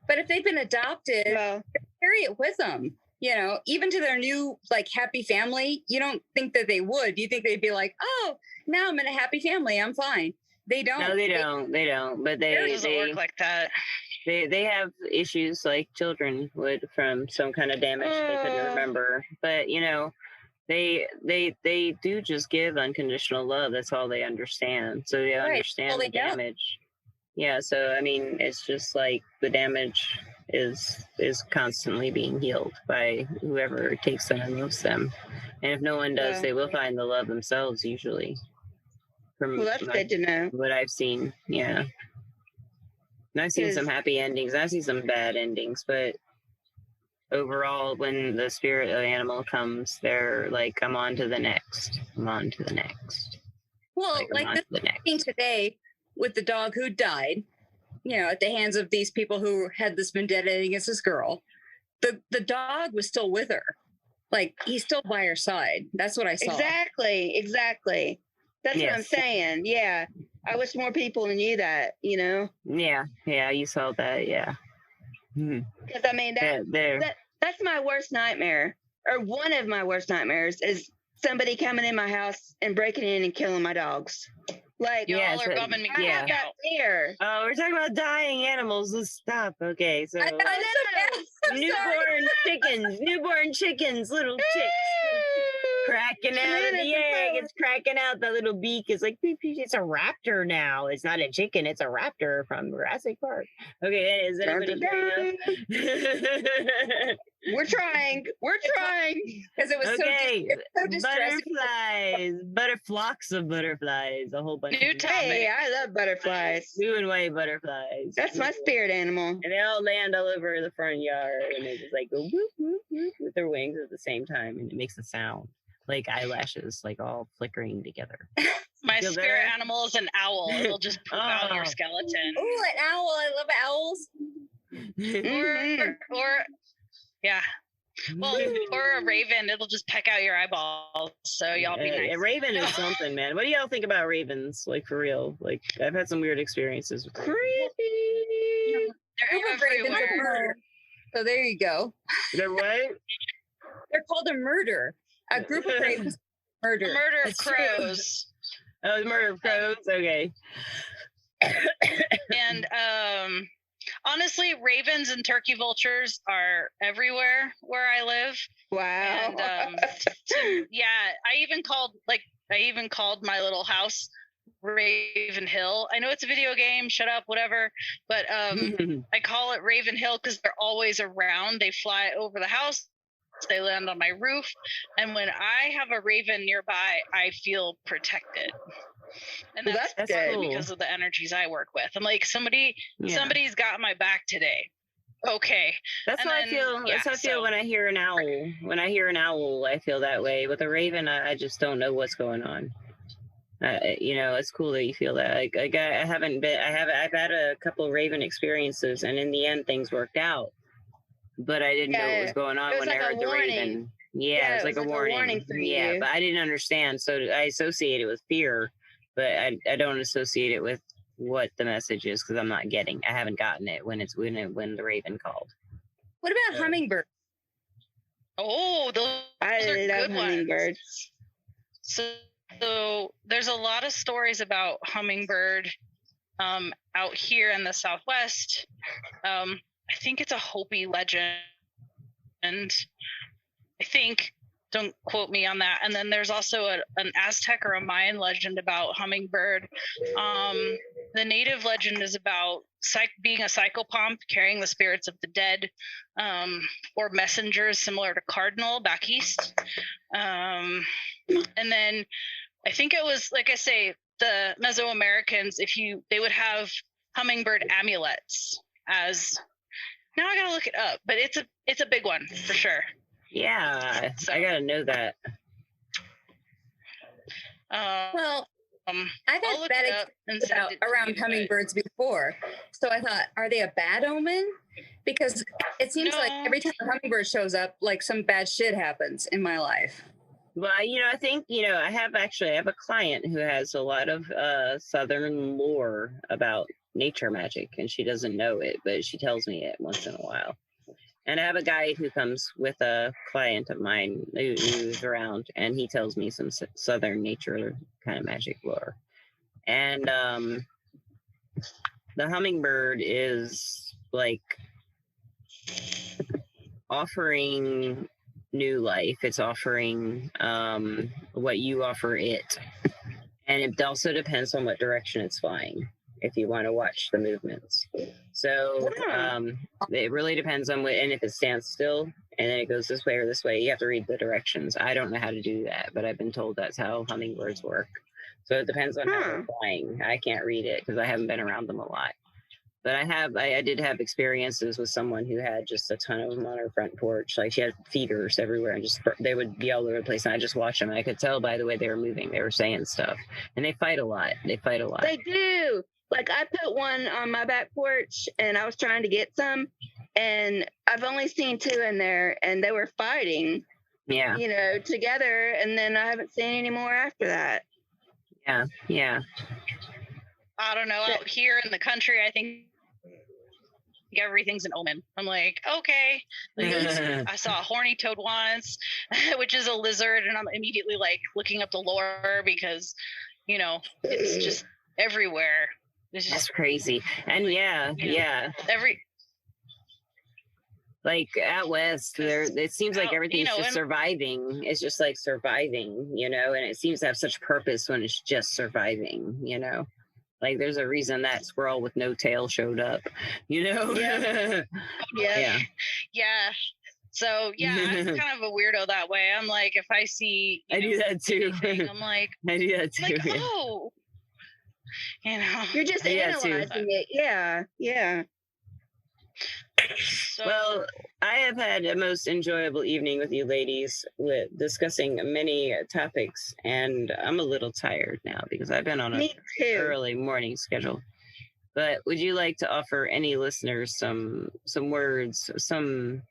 But if they've been adopted, Well, carry it with them. You know, even to their new like happy family, you don't think that they would. You think they'd be like, oh, now I'm in a happy family. I'm fine. They don't. No, they don't. They don't. But It doesn't work like that. they have issues like children would from some kind of damage they couldn't remember. But you know, they do just give unconditional love. That's all they understand. So they understand Well, the they know. damage. Yeah. So I mean, it's just like the damage is constantly being healed by whoever takes them and loves them. And if no one does, Yeah. they will find the love themselves usually. From well, that's good to know. what I've seen. Yeah. And I've seen some happy endings. I've seen some bad endings, but overall, when the spirit of the animal comes, they're like, I'm on to the next. I'm on to the next. Well, I'm like on the to the next. thing today with the dog who died, you know, at the hands of these people who had this vendetta against this girl. The dog was still with her. Like, he's still by her side. That's what I saw. Exactly. That's what I'm Yes. saying. Yeah. I wish more people knew that, you know? Yeah, you saw that, yeah. Because I mean There. that's my worst nightmare. Or one of my worst nightmares is somebody coming in my house and breaking in and killing my dogs. Like, Y'all Yeah, are so- bumming me I yeah. have that out. fear. Oh, we're talking about dying animals. Let's stop. Okay, so I know, I'm sorry. newborn chickens, little chicks. Cracking out of the egg. It's cracking out. The little beak is like, beep, beep. It's a raptor now. It's not a chicken. It's a raptor from Jurassic Park. Okay, is anybody We're trying. Because it was Okay, so distressing. flocks of butterflies, a whole bunch New of them. topic. Hey, I love butterflies. Blue and white butterflies. That's my spirit animal. And they all land all over the front yard, and they just like go whoop, whoop, whoop with their wings at the same time, and it makes a sound like eyelashes, like all flickering together. My Feel spirit better? animal is an owl. It'll just poop out your Oh. skeleton. Ooh, an owl. I love owls. Mhm. Or yeah. Well, or a raven, it'll just peck out your eyeballs. So y'all be nice. A raven is something, man. What do y'all think about ravens? Like for real? Like I've had some weird experiences with ravens. Creepy. They're Group of ravens are everywhere. murder. So there you go. They're what? They're called a murder. A group of ravens is murder. Murder of That's true. crows. Oh, the murder of crows. Okay. And honestly, ravens and turkey vultures are everywhere where I live. Wow. And yeah, I even called my little house Raven Hill. I know it's a video game, shut up, whatever, but I call it Raven Hill because they're always around. They fly over the house, they land on my roof, and when I have a raven nearby, I feel protected. And Well, that's that's partly cool. because of the energies I work with. I'm like, somebody's got my back today. Okay. That's And how I then, feel. That's how I feel so- when I hear an owl. When I hear an owl, I feel that way. With a raven, I just don't know what's going on. You know, it's cool that you feel that. I've had a couple raven experiences, and in the end, things worked out. But I didn't know what was going on It was when like I a heard the warning. raven. Yeah, it was like a warning. for Yeah, you. but I didn't understand, so I associate it with fear, but I don't associate it with what the message is because I haven't gotten it when the raven called. What about hummingbirds? Oh, those I are love good ones. hummingbirds. So there's a lot of stories about hummingbird out here in the Southwest. I think it's a Hopi legend. And I think, don't quote me on that. And then there's also an Aztec or a Mayan legend about hummingbird. The native legend is about being a psychopomp, carrying the spirits of the dead, or messengers similar to cardinal back east. And then I think it was, like I say, the Mesoamericans, they would have hummingbird amulets as, now I gotta look it up, but it's a big one for sure. Yeah, So- I gotta know that. Well, I've I'll had look bad it up and experiences send it to around you, but- hummingbirds before. So I thought, are they a bad omen? Because it seems like No. every time a hummingbird shows up, like some bad shit happens in my life. Well, I think, I have a client who has a lot of Southern lore about nature magic, and she doesn't know it, but she tells me it once in a while. And I have a guy who comes with a client of mine who's around, and he tells me some southern nature kind of magic lore. And the hummingbird is like offering new life. It's offering what you offer it. And it also depends on what direction it's flying, if you want to watch the movements. So it really depends on what, and if it stands still and then it goes this way or this way, you have to read the directions. I don't know how to do that, but I've been told that's how hummingbirds work. So it depends on how they're flying. I can't read it because I haven't been around them a lot. But I did have experiences with someone who had just a ton of them on her front porch. Like she had feeders everywhere, and they would be all over the place. And I just watched them. And I could tell by the way they were moving. They were saying stuff, and they fight a lot. They do. Like I put one on my back porch, and I was trying to get some, and I've only seen 2 in there, and they were fighting. Yeah. You know, together, and then I haven't seen any more after that. Yeah. I don't know. Out here in the country, I think everything's an omen. I'm like, okay. I saw a horny toad once, which is a lizard, and I'm immediately like looking up the lore because, you know, it's just everywhere. That's crazy. And yeah. Like out west, it seems like everything's just surviving. It's just like surviving, you know, and it seems to have such purpose when it's just surviving, you know. Like there's a reason that squirrel with no tail showed up, you know? Yeah. So I'm kind of a weirdo that way. I'm like, if I see, I do that too. Anything, I'm like, I do that too. Like, oh, you know, you're just analyzing it. Yeah. So, well, I have had a most enjoyable evening with you ladies with discussing many topics, and I'm a little tired now because I've been on an early morning schedule. But would you like to offer any listeners some words, some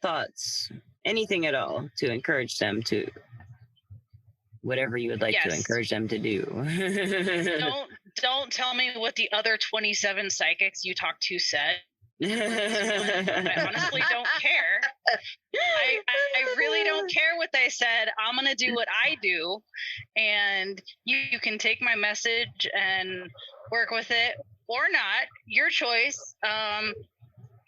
thoughts, anything at all to encourage them to whatever you would like to encourage them to do? Don't tell me what the other 27 psychics you talked to said. I honestly don't care. I really don't care what they said. I'm gonna do what I do, and you can take my message and work with it or not. Your choice.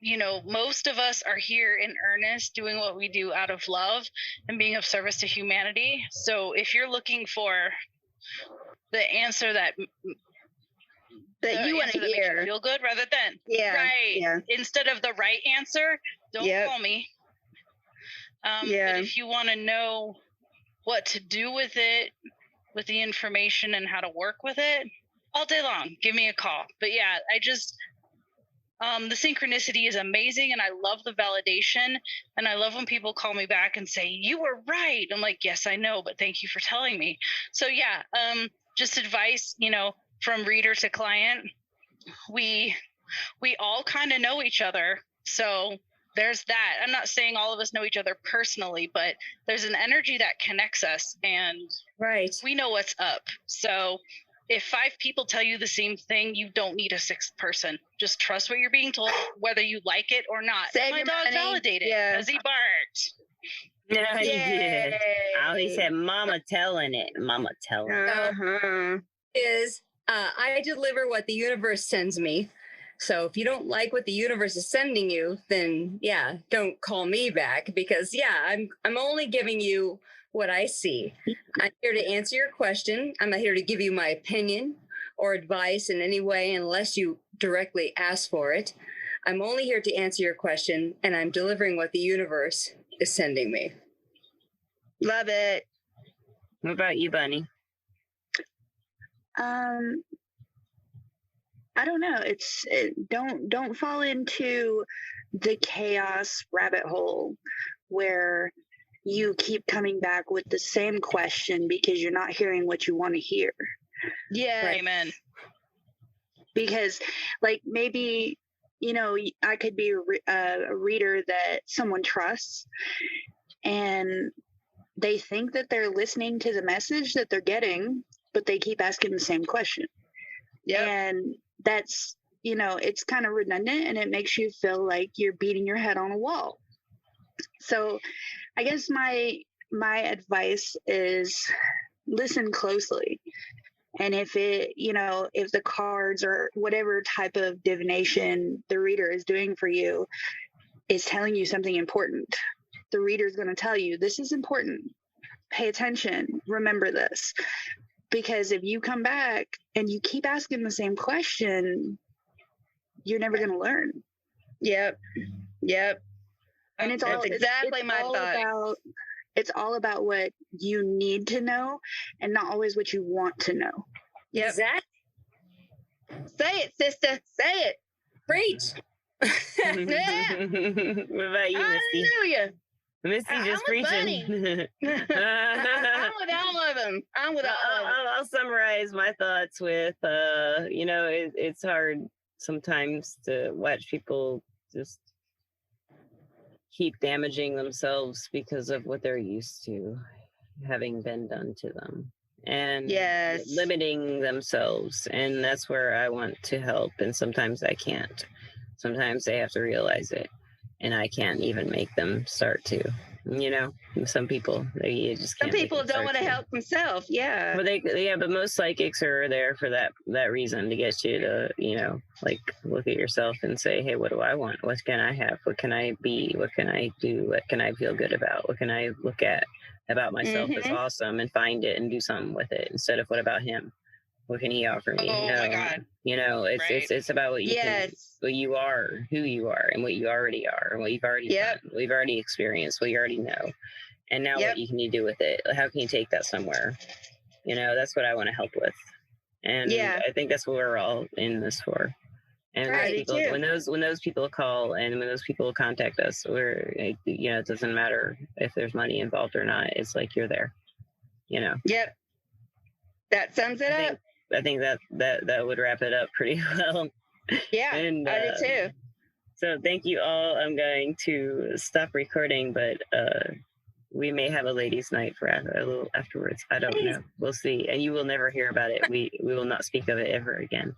You know, most of us are here in earnest doing what we do out of love and being of service to humanity. So if you're looking for the answer that you want to hear, feel good rather than instead of the right answer, don't call me. But if you want to know what to do with it, with the information and how to work with it, all day long, give me a call. But I just the synchronicity is amazing, and I love the validation, and I love when people call me back and say, you were right. I'm like, yes, I know, but thank you for telling me. So just advice, you know, from reader to client. We all kind of know each other, so there's that. I'm not saying all of us know each other personally, but there's an energy that connects us, and we know what's up. So if 5 people tell you the same thing, you don't need a 6th person. Just trust what you're being told, whether you like it or not. My dog validated because he barked. No, he did. Oh, he said, "Mama telling it. Mama telling it." I deliver what the universe sends me. So if you don't like what the universe is sending you, then don't call me back, because I'm only giving you what I see. I'm here to answer your question. I'm not here to give you my opinion or advice in any way unless you directly ask for it. I'm only here to answer your question, and I'm delivering what the universe is sending me. Love it. What about you, Bunny? I don't know. Don't fall into the chaos rabbit hole where you keep coming back with the same question because you're not hearing what you want to hear. Yeah. Amen. Because like maybe, you know, I could be a reader that someone trusts, and they think that they're listening to the message that they're getting, but they keep asking the same question. Yeah. And that's, you know, it's kind of redundant and it makes you feel like you're beating your head on a wall. So I guess my advice is listen closely. And if it, you know, if the cards or whatever type of divination the reader is doing for you is telling you something important, the reader is going to tell you, this is important. Pay attention. Remember this. Because if you come back and you keep asking the same question, you're never going to learn. Yep. And it's That's all exactly it's my all thought. it's all about what you need to know and not always what you want to know. Yep. Exactly. Say it, sister. Say it. Preach. Yeah. What about you, Misty? Hallelujah. Misty I'm just with preaching. I'm with all of them. I'm with all of them. I'll summarize my thoughts with, you know, it's hard sometimes to watch people just keep damaging themselves because of what they're used to having been done to them, and Yes. limiting themselves. And that's where I want to help. And sometimes I can't. Sometimes they have to realize it, and I can't even make them start to. You know, some people they just Some can't. make people them don't start want to help themselves. Yeah. But but most psychics are there for that reason, to get you to, you know, like look at yourself and say, hey, what do I want? What can I have? What can I be? What can I do? What can I feel good about? What can I look at about myself that's awesome and find it and do something with it, instead of what about him? What can he offer me? Oh my God. You know, it's Right. it's about what you can, Yes. what you are, who you are, and what you already are, and what you've already Yep. done, what you've already experienced, what you already know. And now Yep. what can you do with it? How can you take that somewhere? You know, that's what I want to help with. And Yeah. I think that's what we're all in this for. And I those do people, too. when those people call and when those people contact us, we're, you know, it doesn't matter if there's money involved or not. It's like you're there, you know. Yep. That sums it up. I think that would wrap it up pretty well. Yeah. And I do too. so thank you all. I'm going to stop recording, but we may have a ladies' night for a little afterwards. I don't know. We'll see. And you will never hear about it. We will not speak of it ever again.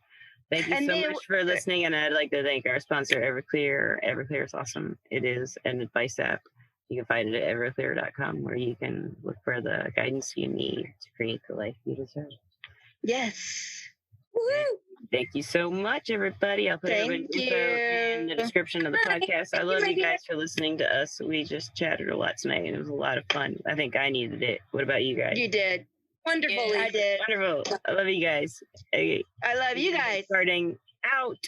Thank you And so then- much for listening. And I'd like to thank our sponsor, Everclear. Everclear is awesome. It is an advice app. You can find it at everclear.com, where you can look for the guidance you need to create the life you deserve. Yes. Woo! Thank you so much, everybody. I'll put everybody's Thank info in the you. description of the Bye. podcast. I Thank love you, you my guys for listening to us. We just chatted a lot tonight, and it was a lot of fun. I think I needed it. What about you guys? You did. Wonderful. I did. Wonderful. I love you guys. Hey, I love you guys. starting out.